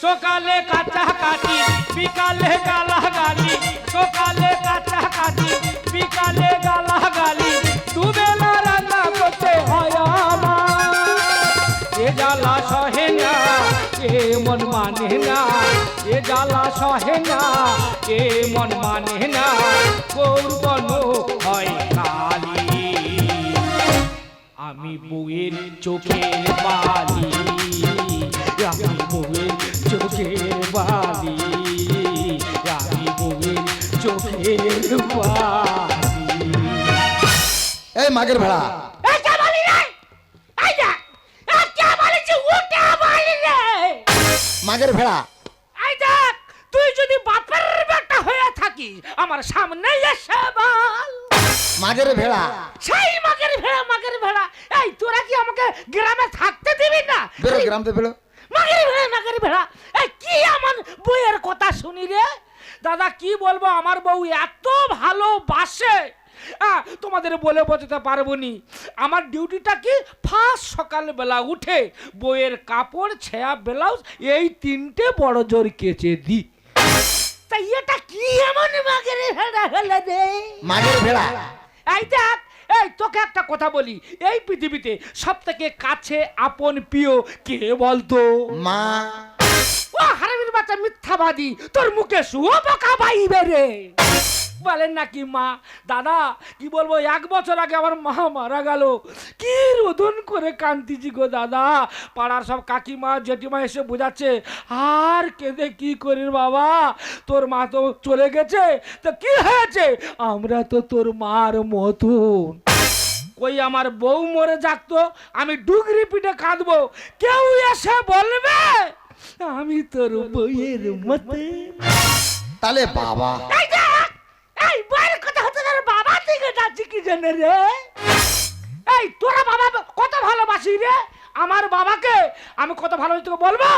সকালে কাচাকাচি বিকালে গালাগালি, সকালে কাচাকাচি বিকালে গালাগালি, দুবেলা রান্না করতে হয় আমার। এ জ্বালা সহে না এ মন মানে না, এ জ্বালা সহে না এ মন মানে না, করবন হয় কালি। আমি বউয়ের চোখের বালি, আমি বউয়ের চোখের বালি, আমি বউয়ের চোখের বালি। এই মাগের ভেড়া, মাগের ভেড়া, তুই যদি বাপের বেটা হয়ে থাকিস আমার সামনে এসে বল। মাগের ভেড়া, সেই মাগের ভেড়া, মাগের ভেড়া। এই তোরা কি আমাকে গ্রামে থাকতে দিবি না? বেরো গ্রাম থেকে বেরো। মাগের ভেড়া, মাগের ভেড়া। এই কি আমার বউয়ের কথা শুনি রে? দাদা কি বলবো, আমার বউ এত ভালোবাসে তোমাদের বলে বোঝাতে পারবো নি। আমার ডিউটিটা কি, ফার্স্ট সকালবেলা উঠে বইয়ের কাপড় ছেঁড়া ব্লাউজ এই তিনটে বড় জোর কেচে দি। তাই এটা কি এমন মাগের ভেড়া হলো রে? মাগের ভেড়া, এই দেখ, এই তোকে একটা কথা বলি, এই পৃথিবীতে সব থেকে কাছে আপন প্রিয় কে বলতো? মা। ও হারামির বাচ্চা মিথ্যাবাদী, তোর মুখে শুয়ো পোকা বাইবে রে। বলেন নাকি মা? দাদা কি বলবো, 1 বছর আগে আমার মা মারা গেল, কি রোদন করে কান্দিছি গো দাদা। পাড়ার সব কাকিমা জেঠিমা এসে বোঝাচ্ছে, আর কেঁদে কি করিস বাবা, তোর মা তো চলে গেছে, তো কি হয়েছে, আমরা তো তোর মার মতন। কই আমার বউ মরে যাকতো আমি ডুগরি পিঠে কাঁদবো, কেউ এসে বলবে আমি তোর বউয়ের মতে। তাহলে বাবা, এই বউয়ের কথা হতে গেলে বাবা থেকে যাচ্ছি কি জন্য রে? এই তোরা বাবা কত ভালোবাসি রে, আমার বাবাকে আমি কত ভালোবাসি তোকে বলবো?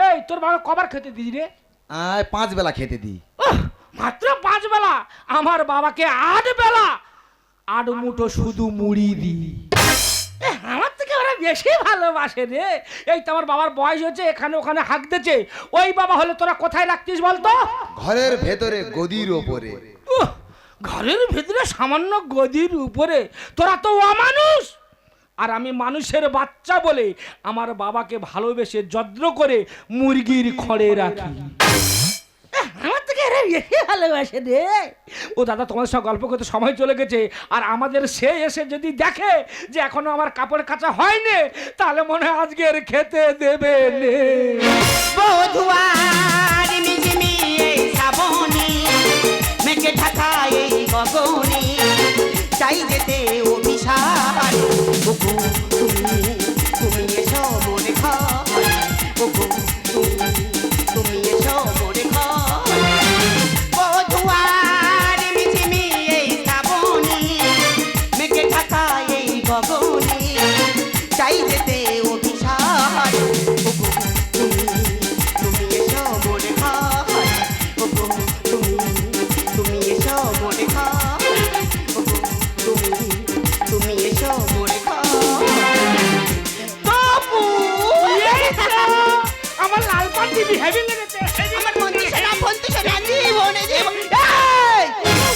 এই তোর বাবা কবার খেতে দিস রে? 5 বেলা খেতে দিই। মাত্র 5 বেলা? আমার বাবাকে 8 বেলা 8 মুঠো শুধু মুড়ি দিই। আমার থেকে ওরা বেশি ভালোবাসে রে। এই তো আমার বাবার বয়স হচ্ছে, এখানে ওখানে হাঁক দিচ্ছে, ওই বাবা হলে তোরা কোথায় রাখতিস বলতো? ঘরের ভেতরে গদির ওপরে। ঘরের ভেতরে সামান্য গদির উপরে? তোরা তো অমানুষ। আর আমি মানুষের বাচ্চা বলে আমার বাবাকে ভালোবেসে যত্ন করে মুরগির খড়ে রাখি। আমার থেকে এরা বেশি ভালোবাসে রে। ও দাদা তোমার সঙ্গে গল্প করতে সময় চলে গেছে, আর আমাদের সে এসে যদি দেখে যে এখনো আমার কাপড় কাচা হয়নি, তাহলে মনে হয় আজকের খেতে দেবে নে। বধুয়ার মিঝিমি এই শ্রাবণী, মেঘে ঢাকা এই গগনে, চাই যেতে অভিশাপ। ওগো তুমি, তুমি এসো মনে ঘরে, ওগো তুমি এসো মনে ঘরে। বধুয়ার মিঝিমি এই শ্রাবণী, মেঘে ঢাকা এই গগনে, চাই যেতে অভিশাপ। ওগো তুমি এসো মনে ঘরে, ওগো তুমি এসো মনে ঘরে, ওগো তুমি এসো মনে ঘরে। বাবু আমার লাল পান্ডি হেভি লেগেছে, আমার বন্ধু না বন্ধু রাজি বনে জীবন।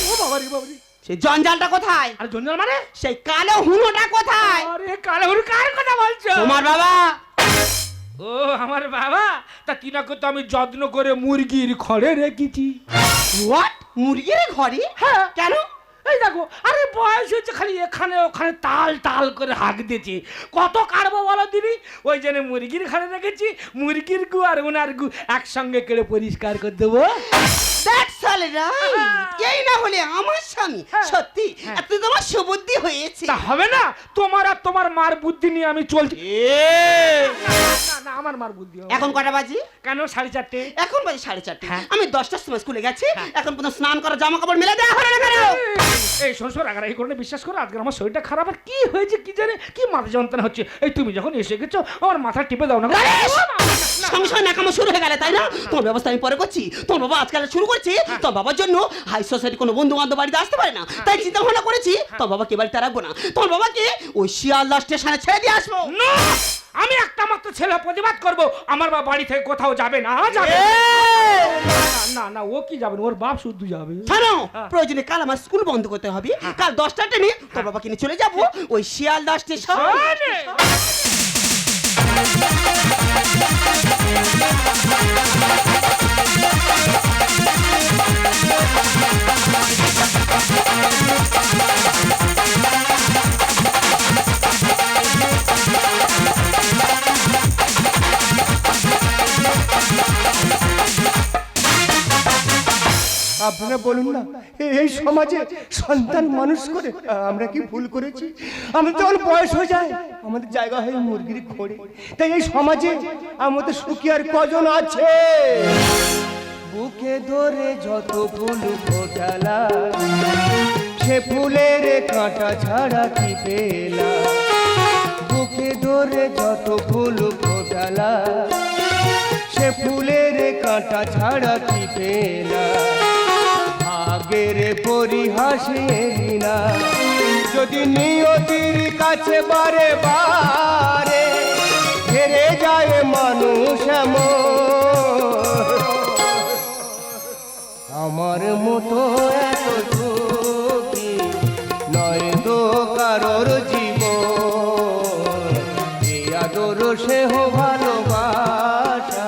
ও বাবারি বাবারি, সেই জঞ্জালটা কোথায়? আর জঞ্জাল মানে? সেই কালো হুনোটা কোথায়? আরে কালহুর কার কথা বলছো? তোমার বাবা। ও আমার বাবা, তা তিনাকে তো আমি যত্ন করে মুরগির খড়ে রেখেছি। হোয়াট? মুরগির ঘরে? হ্যাঁ। কেন? এই দেখো, আরে বয়স হচ্ছে, খালি এখানে ওখানে তাল তাল করে হাঁক দিয়েছে, কত কাটবো বলো দিদি? ওই জন্য মুরগির ঘরে রেখেছি, মুরগির গু আর ওনার গু একসঙ্গে কেড়ে পরিষ্কার করে দেবো। That's all right. এই না হলে আমার স্বামী সত্যি এত তোমার সুবুদ্ধি হয়েছে। তা হবে না, তোমার আর তোমার মার বুদ্ধি নিয়ে আমি চলছি। না না, আমার মার বুদ্ধি হবে। এখন কটা বাজে? কেন 4:30? এখন বাজে 4:30। হ্যাঁ। আমি 10টার সময় স্কুলে গেছি, এখন পর্যন্ত স্নান করা জামা কাপড় মেলে দেওয়া হলো না কেন? এই শোন রাগারাগি করে বিশ্বাস করো, আজকে আমার শরীরটা খারাপ, আর কি হয়েছে কি জানে, কি মাথা যন্ত্রণা হচ্ছে। এই তুমি যখন এসে গেছো আমার মাথা টিপে দাও না। সংসার নাকামো শুরু হয়ে গেলে তাই না? তোমার ব্যবস্থা আমি পরে করছি। তোমার বাবা আজকাল শুরু করেছে, তোর বাবার জন্য হাই সোসাইটি কোনো বন্ধু বান্ধব বাড়িতে আসতে পারে না, তাই চিন্তা ভাবনা করেছি তোর বাবাকে বাড়িতে রাখবো না, তোর বাবাকে ওই শিয়ালদা স্টেশনে ছেড়ে দিয়ে আসবো। আমি একটা মাত্র ছেলে প্রতিবাদ করব, আমার বাবা বাড়ি থেকে কোথাও যাবে না, যাবে না। না না, ও কি যাবে, ওর বাপ শুদ্ধ যাবে। শোনো, প্রয়োজনে কাল আমার স্কুল বন্ধ করতে হবে, কাল 10টা ট্রেনে তোর বাবাকে নিয়ে চলে যাবো ওই শিয়ালদা স্টেশন। আপনারা বলুন না, এই সমাজে সন্তান মানুষ করে আমরা কি ভুল করেছি? আমাদের যখন বয়স হয়ে যায় আমাদের জায়গা হয় মুরগির খোঁড়ে। তাই এই সমাজে আমাদের সুখী আর কজন আছে? বুকে ধরে যত ফুল ফোটালা, সে ফুলের কাঁটা ছাড়া কি পেলা? বুকে ধরে যত ফুল ফোটালা, সে ফুলের কাঁটা ছাড়া কি পেলা? আগের পরিহাসে না যদি নিয়তির কাছে বারে বারে হেরে যায় মানুষ আমার মতো এত সুখী নয় তো কারোর জীবন। এই আদর সেহ ভালোবাসা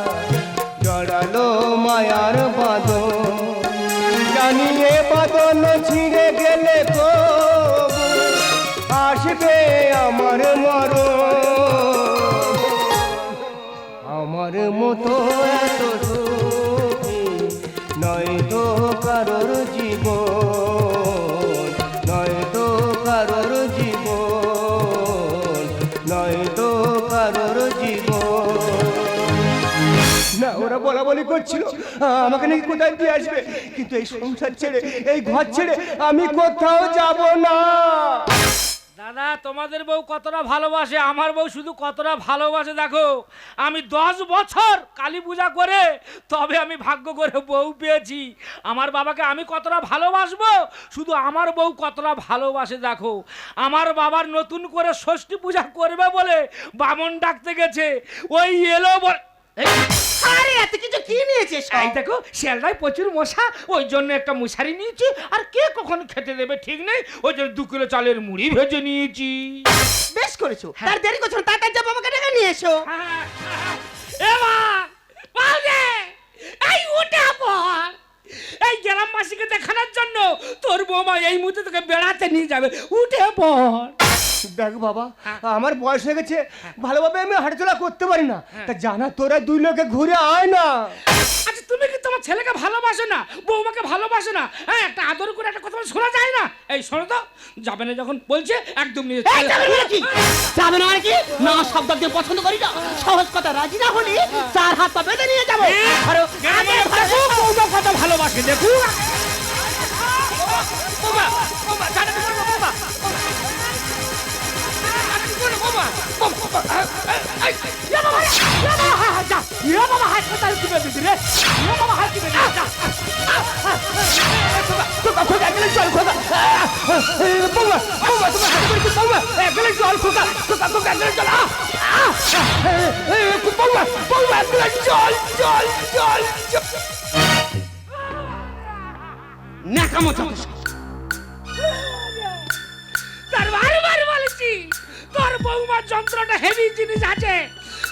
জড়ালো মায়ার বাঁধন, জানিয়ে বাঁধন ছিঁড়ে গেলে তো আসবে আমার মরণ। আমার মতো এত সুখী নয় তো কারোর জীবন, নয় তো কারোর জীবন, নয় তো কারোর জীবন। না, ওরা বলা বলি করছিল আমাকে নাকি কোথায় দিয়ে আসবে, কিন্তু এই সংসার ছেড়ে এই ঘর ছেড়ে আমি কোথাও যাব না। দাদা, তোমাদের বউ কতটা ভালোবাসে, আমার বউ শুধু কতটা ভালোবাসে দেখো। আমি 10 বছর কালী পূজা করে তবে আমি ভাগ্য করে বউ পেয়েছি। আমার বাবাকে আমি কতটা ভালোবাসবো, শুধু আমার বউ কতটা ভালোবাসে দেখো। আমার বাবার নতুন করে ষষ্ঠী পূজা করবে বলে বামন ডাকতে গেছে, ওই এলো আরে এত কিছু কি নিয়েছে এই দেখো শিয়ালদায় প্রচুর মশা, ওই জন্য একটা মশারি নিয়েছি। আর কে কখন খেতে দেবে ঠিক নেই, ওই জন্য 2 কিলো চালের মুড়ি ভেজে নিয়েছি। বেশ করেছো, তার দেরি করছো না, তাড়াতাড়ি যাবো, আমাকে ডেকে নিয়ে এসো। এই উঠে পড়, এই গ্রামবাসীকে দেখানোর জন্য তোর বৌমা এই মুহূর্তে তোকে বেড়াতে নিয়ে যাবে, উঠে পড়। দেখ বাবা, আমার বয়স হয়ে গেছে, ভালোভাবে আমি হাঁটাচলা করতে পারি না, তা জানা তোরা 2 লোকে ঘুরে আয় না। আচ্ছা তুমি কি তোমার ছেলেকে ভালোবাসো না, বৌমাকে ভালোবাসো না? হ্যাঁ, একটা আদর করে একটা কথা শোনা যায় না? এই শোনো তো, যাবে না যখন বলছে একদম নিয়ে যাবে না আর কি? না, শব্দ দিয়ে পছন্দ করি না, সহজ কথা রাজি না হলে 4 হাত পা বেঁধে নিয়ে যাবো। বৌমা কত ভালোবাসে দেখুন। বৌমা, বৌমা, জানে তো বৌমা, বৌমা। তার বারবার বলেছি তোর বৌমার যন্ত্রটা হেভি জিনিস আছে,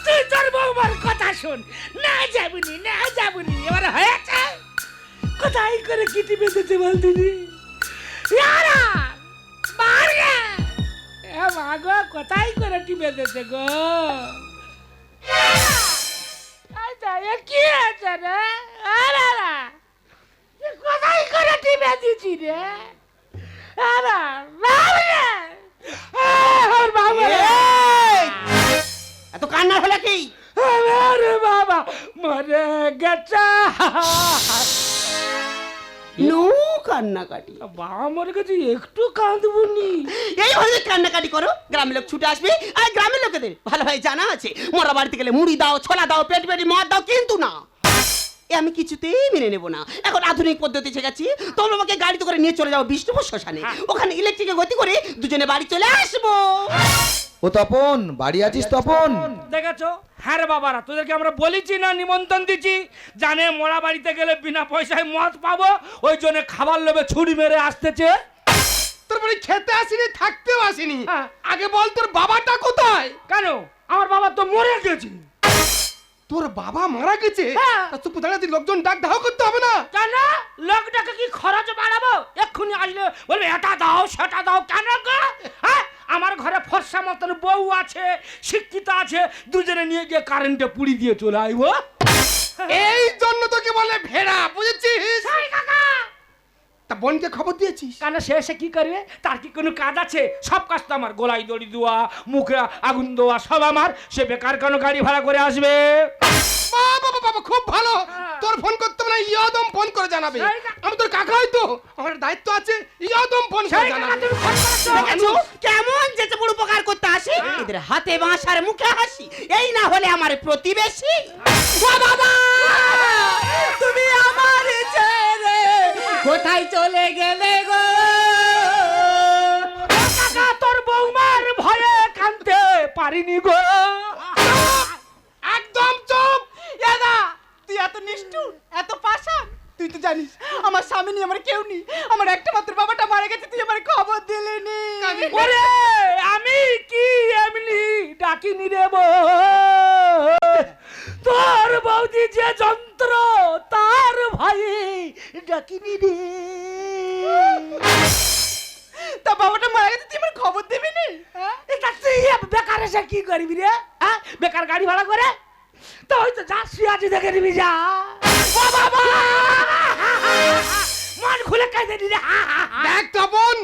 তুই তোর বৌমার কথা শোন। না যাবনি, না যাবনি, এবার হয়েছে। কোথায় করে কিটি বেঁধেছে বল দিদি, গো কোথায় করে টি বেঁধেছে গো? কি আছে রে? কোথায় করে টি বেঁধেছি রে? এত কান্না হলো কি? আরে বাবা মরে গেছে। নো কান্নাকাটি, বাবা মরে গেছে, একটু কাঁদবনি। এইভাবে কান্নাকাটি করো, গ্রামের লোক ছুটে আসবে। আর গ্রামের লোকেদের ভালোভাবে জানা আছে, মরা বাড়িতে গেলে মুড়ি দাও, ছোলা দাও, পেট পেটি মদ দাও, কিন্তু না, এ আমি কিছুতেই মেনে নেব না। এখন আধুনিক পদ্ধতি শিখেছি, তোমরা আমাকে গাড়িতে করে নিয়ে চলে যাও বিষ্ণুপুর শ্মশানে, ওখানে ইলেকট্রিকে গতি করে দুজনে বাড়ি চলে আসবো। ও তপন, বাড়ি আছিস তপন? দেখেছো? হ্যাঁ রে বাবারা, তোদেরকে আমরা বলেছি না নিমন্ত্রণ দিচ্ছি, জানে মোড়া বাড়িতে গেলে বিনা পয়সায় মদ পাবো, ওই জন্য খাবার লোভে ছুরি মেরে আসতেছে। তোর বাড়ি খেতে আসিনি, থাকতেও আসিনি। হ্যাঁ। আগে বল তোর বাবাটা কোথায়? কেন? আমার বাবা তো মরে গেছে। তোর বাবা মারা গেছে? হ্যাঁ। তা তুই দাঁড়াতে লোকজন ডাক দাও করতে হবে না? কেন? লোকটাকে কি খরচ বাড়াবো? এক্ষুনি আসলে বলবে এটা দাও সেটা দাও, কেন গো? হ্যাঁ, আমার ঘরে ফর্সা মতন বউ আছে, শিক্ষিত আছে, দুজনে নিয়ে গিয়ে কারেন্টে পুড়ি দিয়ে চলে আইবো। এই জন্য তোকে বলে ভেড়া, বুঝেছিস? সেই কাকা। তা বোনকে খবর দিয়েছিস? কেন সে এসে কি করবে? তার কি কোনো কাজ আছে? সব কাজ তো আমার, গলায় দড়ি দেওয়া, মুখে আগুন দেওয়া সব আমার। সে বেকার কেন গাড়ি ভাড়া করে আসবে? বাবা বাবা, খুব ভালো। হ্যাঁ। তোর ফোন করতে হবে না, ইয়াদম ফোন করে জানাবে। সেই কা- আমি তোর কাকা হয়তো, আমার দায়িত্ব আছে, ইয়াদম ফোন করে সেই কাকা জানাবে। তুমি ফোন করেছো? দেখেছো কেমন যেতে বড় উপকার করতে আসি, এদের হাতে বাঁশ আর মুখে হাসি, এই না হলে আমার প্রতিবেশী। ও বাবা, তুমি আমার ছেড়ে কোথায় চলে গেলে গো? ও কাকা, তোর বৌমার ভয়ে কানতে পারিনি গো। একদম চুপ। দাদা, তুই এত নিষ্ঠুর, এত পাষাণ। তুই তো জানিস আমার স্বামী নেই, আমার কেউ নেই, আমার একটা মাত্র বাবাটা মারা গেছে, তুই আমার খবর দিলি নি। ওরে আমি কি এমনি ডাকিনি রে বৌ? তোর বৌদি যে যন্ত্র, তার ভাই ডাকিনি রে। তা বাবাটা মারা গেছে, তুই আমার খবর দিবি নি? এটা তুই বেকার এসে কি করবি রে? হ্যাঁ, বেকার গাড়ি ভাড়া করে তো ওই তো যা শুয়ে আছে দেখে নিবি যা। ও বাবা, মন খুলে কাঁদে নি রে। দেখ তপন,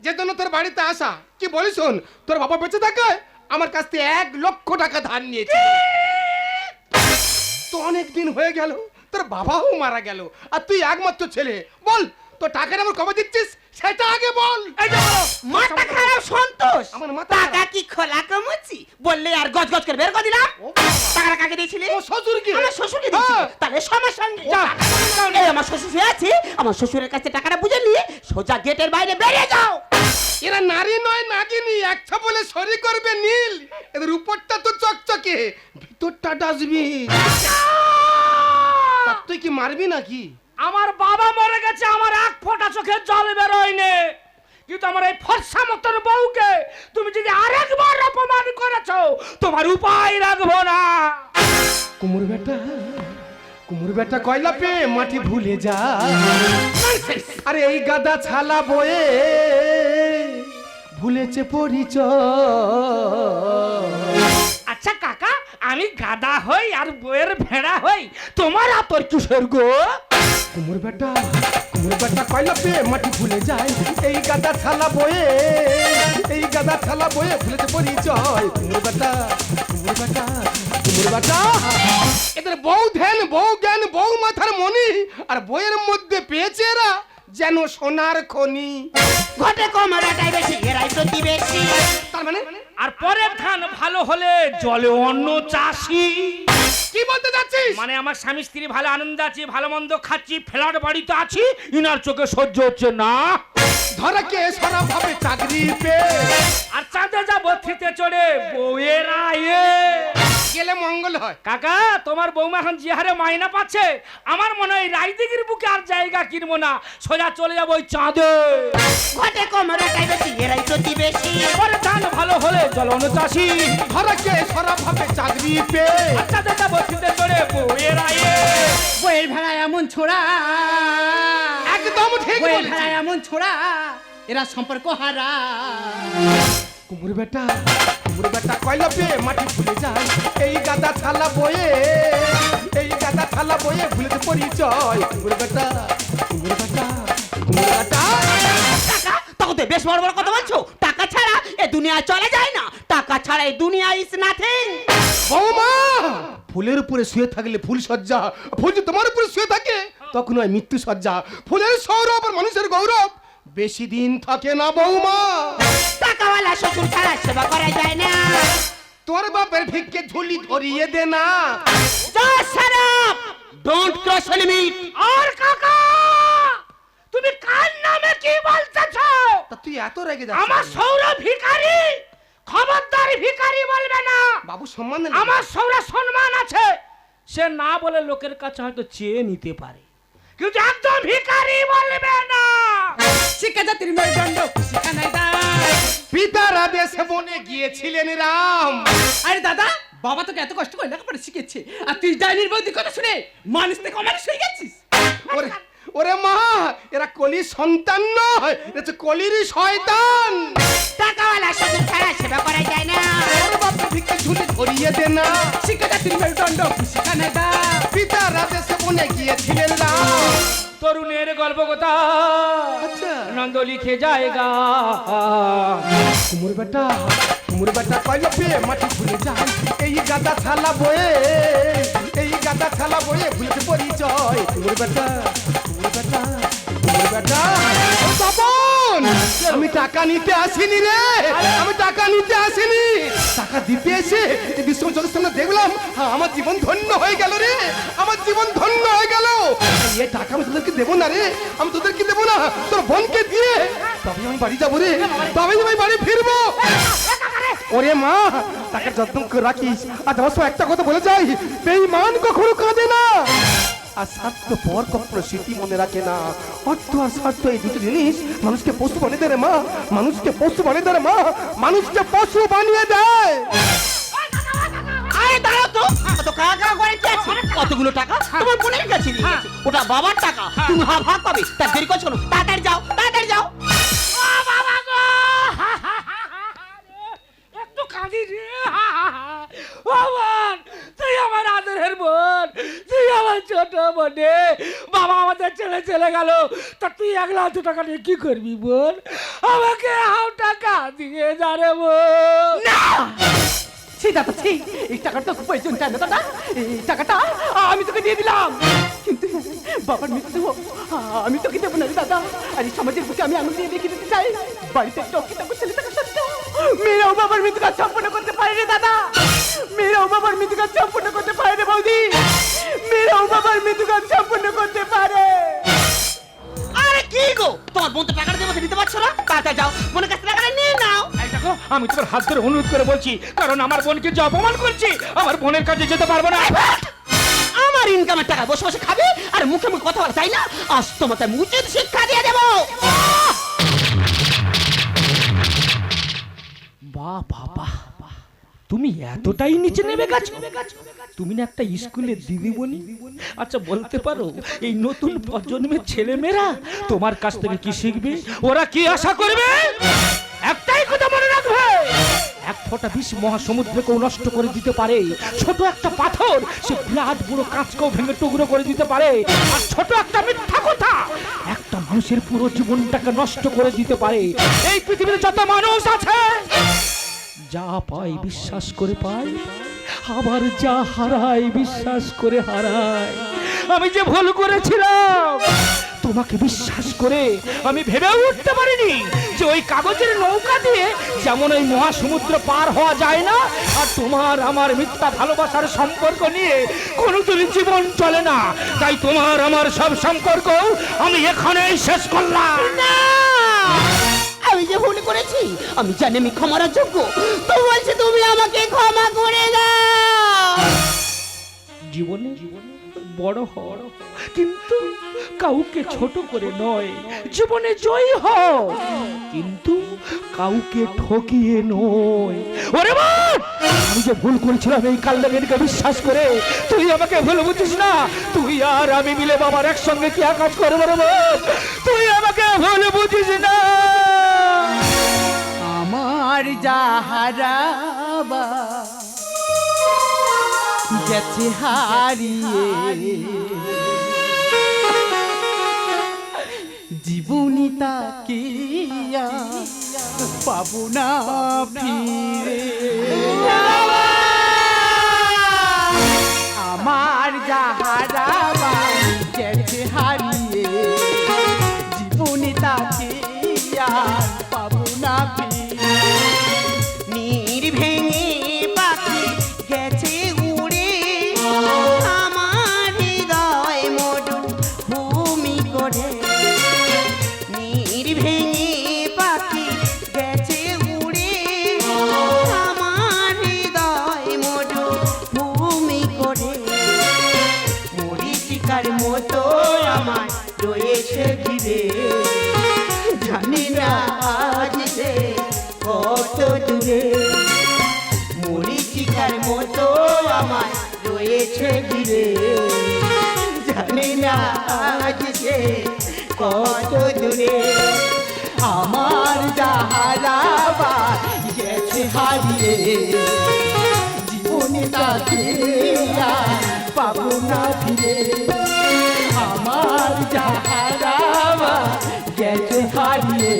যে জন্য তোর বাড়িতে আসা, কি বলিস শোন, তোর বাবা বেঁচে থাকে আমার কাছ থেকে 1,00,000 টাকা ধার নিয়েছে। তো অনেক দিন হয়ে গেল, তোর বাবাও মারা গেল, আর তুই একমাত্র ছেলে। বল তোর টাকাটা আমার কবে দিচ্ছিস সেটা আগে বল। এই যে বলো, মাথা খারাপ সন্তোষ, আমার মাথা টাকা খারাপ। কি খোলা কমুচি বললে আর গজ গজ করে বের করে দিলাম। টাকাটা কাকে দিয়েছিলি? ও শ্বশুরকে। আমার শ্বশুরকে দিয়েছি। হ্যাঁ। তাহলে সমস্যা নেই। এই আমার শ্বশুর শুয়ে আছে, আমার শ্বশুরের কাছে টাকাটা বুঝে নিয়ে সোজা গেটের বাইরে বেরিয়ে যাও। এরা নারী নয় নাগিনী, একটা বলে সরি করবে নীল, এদের উপরটা তো চকচকে, ভিতরটা ডাস্টবিন। তা তুই কি মারবি নাকি? আমার বাবা মরে গেছে, আমার এক ফোঁটা চোখের জল বেরোয়নি, কিন্তু আমার এই ফর্সা মতন বউকে তুমি যদি আরেকবার অপমান করেছো, তোমার উপায় রাখবো না। কুমুর বেটা কয়লা পে মাটি ভুলে যা। আরে এই গাদা ছালা বয়ে ভুলেছে পরিচয়। আচ্ছা কাকা, আমি গাদা হই আর বইয়ের ভেড়া হই, তোমার আতর কিশোর গো? কুমুর বেটা কয়লা পে মাটি ভুলে যায়, এই গাদা ছালা বয়ে ভুলেছে পরিচয়। কুমুর বেটা এদের বউ ধ্যান, বউ জ্ঞান, বউ মাথার মনি, আর বইয়ের মধ্যে পেয়েছে এরা যেন সোনার খনি। ঘটে কমরাটাই বেশি, এরাই প্রতিবেশী। তার মানে আর পরের ধান ভালো হলে জলে অন্য চাষি। কি বলতে যাচ্ছিস? মানে আমার স্বামী স্ত্রী ভালো আনন্দ আছি, ভালো মন্দ খাচ্ছি, ফ্ল্যাট বাড়িতে আছি, ইনার চোখে সহ্য হচ্ছে না। ধরাকে সারা ভাবে চাকরি পে আর চাঁদে যাবো থিতে চড়ে বউয়ের আয়ে। গেলে মঙ্গল হয়। কাকা, তোমার বৌমা এখন যে হারে মাইনা পাচ্ছে, আমার মনে হয় রায়দিঘির বুকে আর জায়গা কিনবো না, সোজা চলে যাবো ওই চাঁদে। ঘটে কমরাটাই বেশি, এরাই প্রতিবেশী। পরে ধান ভালো হলে জল অন্য চাষি। ধরাকে সারা ভাবে চাকরি পে আর চাঁদে যাবো থিতে চড়ে বউয়ের আয়ে। বইয়ের ভেড়া এমন ছোড়া, একদম ঠিক বইয়ের বলেছিস। ভেড়া এমন ছোড়া, এরা সম্পর্ক হারা। কুমুর বেটা কয়লা পে মাটি ভুলে যায়, এই গাদা ছালা বয়ে ভুলেছে পরিচয়। কুমুর বেটা টাকা, তখন তো বেশ বড় বড় কথা বলছো। টাকা ছাড়া এ দুনিয়া চলে যায় না, টাকা ছাড়া এই দুনিয়া ইজ নাথিং। বৌমা, ফুলের উপরে শুয়ে থাকলে ফুল সজ্জা, ফুল যদি তোমার উপরে শুয়ে থাকে তখন হয় মৃত্যু সজ্জা। ফুলের সৌরভ আর মানুষের গৌরব বেশি দিন থাকে না বৌমা। টাকাওয়ালা শ্বশুর ছাড়া সেবা করা যায় না। তোর বাপের ভিক্ষে ঝুলি ধরিয়ে দে না। Just shut up! Don't cross the limit! আর কাকা, তুমি কার নামে কি বলতেছ? তা তুই এত রেগে আমার যাচ্ছিস? সৌর ভিখারি, খবরদার ভিখারি। বাবু সম্মান দেন। আমার সৌরা সম্মান আছে, সে না বলে লোকের কাছে হয়তো চেয়ে নিতে পারে, কিন্তু একদম ভিখারি বলবে না। শিক্ষা জাতির মেরুদণ্ড শিক্ষা নাই দায়। পিতার আদেশে বনে গিয়েছিলেন রাম। আরে দাদা, বাবা তোকে এত কষ্ট করে লেখাপড়া শিখেছে, আর তুই ডাইনির বৌদির কথা শুনে মানুষ থেকে অমানুষ হয়ে গেছিস। ওরে ওরে মা, এরা কলির সন্তান নয়, এরা হচ্ছে কলিরই শয়তান। টাকাওয়ালা শ্বশুর ছাড়া সেবা করা যায় না। ওর বাপকে ভিক্ষে ঝুলি ধরিয়ে দে না। শিক্ষা জাতির মেরুদণ্ড শিক্ষা নাই দায়। পিতার আদেশে বনে গিয়েছিলেন রাম। তরুণের গল্প কথা আচ্ছা। নন্দ লিখে জায়গা। কুমুর বেটা কইলো পেয়ে মাটি ভুলে যায়। এই গাদা ছালা বয়ে, এই গাদা ছালা বয়ে ভুলতে পরিচয়। কুমুর বেটা ও তপন, আমি টাকা নিতে আসিনি রে, আমি টাকা নিতে আসিনি, টাকা দিতে এসে এই বিশ্বজনের সামনে দেখলাম আমার জীবন ধন্য হয়ে গেল রে, আমার জীবন ধন্য হয়ে গেল। এই টাকা আমি তোদেরকে দেবো না রে, আমি তোদেরকে দেবো না, তোর বোনকে দিয়ে তবে আমি বাড়ি যাবো রে, তবে আমি বাড়ি ফিরবো। ওরে মা, টাকার যত্ন করে রাখিস। আর আমার সব একটা কথা বলে যাই, বেঈমান কখনো কাঁদে না, আর স্বার্থ পর কখনো স্মৃতি মনে রাখে না। অর্থ আর স্বার্থ এই দুটো জিনিস মানুষকে পশু বানিয়ে দেয় রে মা, মানুষকে পশু বানিয়ে দেয় রে মা, মানুষকে পশু বানিয়ে দেয়। আরে দাঁড়াও তো, তো কাকা করে কি আছে? কতগুলো টাকা তোমার বোনের কাছে নিয়ে গেছে, ওটা বাবার টাকা, তুমি ভাগ পাবে। তার দেরি করছো না, তাড়াতাড়ি যাও, তাড়াতাড়ি যাও। ও বাবা গো, একটু কাঁদি রে। ও বোন, তুই আমার আদরের বোন, তুই আমার ছোট বোনে। বাবা আমাদের ছেলে চলে গেল, তা তুই 1,00,000 টাকা নিয়ে কি করবি বোন? আমাকে হাও টাকা দিয়ে যা রে বোন। না ছি দাদা, ছি, এই টাকাটা তো প্রয়োজন চাই না দাদা, এই টাকাটা আমি তোকে দিয়ে দিলাম, কিন্তু বাবার মৃত্যু আমি তোকে দেবো না রে দাদা। আর এই সমাজের বুকে আমি আঙুল দিয়ে দেখিয়ে দিতে চাই, বাড়িতে টকি টকি ছেলে থাকা সত্ত্বেও মেয়েরাও বাবার মৃত্যু কাজ সম্পন্ন করতে পারে রে দাদা, মেয়েরাও বাবার মৃত্যু কাজ সম্পন্ন করতে পারে রে বৌদি, মেয়েরাও বাবার মৃত্যু কাজ সম্পন্ন করতে পারে। আরে কি গো, তোমার বোন তো টাকাটা দেবো, দিতে পারছো না? তাড়াতাড়ি যাও, বোনের কাছে টাকাটা নিয়ে নাও। এই দেখো, আমি তোর হাত ধরে অনুরোধ করে বলছি, কারণ আমার বোনকে যে অপমান করছি, আমার বোনের কাছে যেতে পারবো না। আমার ইনকামের টাকা বসে বসে খাবে আর মুখে মুখে কথা বলে, তাই না? আজ তোমাকে আমি উচিত শিক্ষা দিয়ে দেবো। বাহ বাবা, তুমি এতটাই নিচে নেমে গেছো? তুমি না একটা স্কুলের দিদিমণি? আচ্ছা বলতে পারো, এই নতুন প্রজন্মের ছেলেমেয়েরা তোমার কাছ থেকে কি শিখবে, ওরা কি আশা করবে? একটাই কথা মনে রাখবে, এক ফোঁটা বিষ মহাসমুদ্রকেও নষ্ট করে দিতে পারে, ছোট একটা পাথর সে বিরাট বড় কাঁচকেও ভেঙে টুকরো করে দিতে পারে, আর ছোট একটা মিথ্যা কথা একটা মানুষের পুরো জীবনটাকে নষ্ট করে দিতে পারে। এই পৃথিবীতে যত মানুষ আছে, যা পাই বিশ্বাস করে পাই, আবার যা হারাই বিশ্বাস করে হারাই। আমি যে ভুল করেছিলাম, তোমাকে বিশ্বাস করে আমি ভেবে উঠতে পারিনি যে ওই কাগজের নৌকা দিয়ে যেমন ওই মহাসমুদ্র পার হওয়া যায় না, আর তোমার আমার মিথ্যা ভালোবাসার সম্পর্ক নিয়ে কোনোদিন জীবন চলে না। তাই তোমার আমার সব সম্পর্ক আমি এখানেই শেষ করলাম। না, আমি যে ভুল করেছি আমি জানি আমি ক্ষমার যোগ্য, তো বলছি তুমি আমাকে ক্ষমা করে দাও। জীবনে বড় হও, কিন্তু কাউকে ছোট করে নয়। জীবনে জয়ী হও, কিন্তু কাউকে ঠকিয়ে নয়। ওরে বাপ, আমি যে ভুল করেছিলাম এই কালনাগিনীকে বিশ্বাস করে, তুই আমাকে ভুল বুঝিস না। তুই আর আমি মিলে বাবার একসঙ্গে কি কাজ করবো রে বাপ, তুই আমাকে ভুল বুঝিস না। আমার যাহারাবা গেছে হারিয়ে, জীবনী তাকে পাবো না ফিরে। আমার যাহারাবা গেছে হারিয়ে, জীবনী তাকে আর পাবো না ফিরে। নীর ভেঙে পাখি গেছে উড়ে, আমার হৃদয় মরু ভূমি করে। নীর ভেঙে পাখি গেছে উড়ে, আমার হৃদয় মরিচিকার মতো আমার রয়েছে ঘিরে জানি না আজ যে কত দূরে মরিচিকার মতো আমার রয়েছে ঘিরে জানি না আজ যে কত দূরে আমার যাহারাবার গেছে হারিয়ে জীবনে তাকে আর পাবো না ফিরে আমার যাহারাবার গেছে হারিয়ে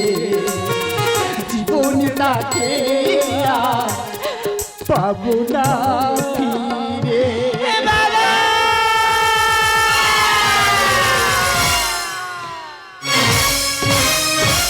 জীবনে তাকে আর পাবো না ফিরে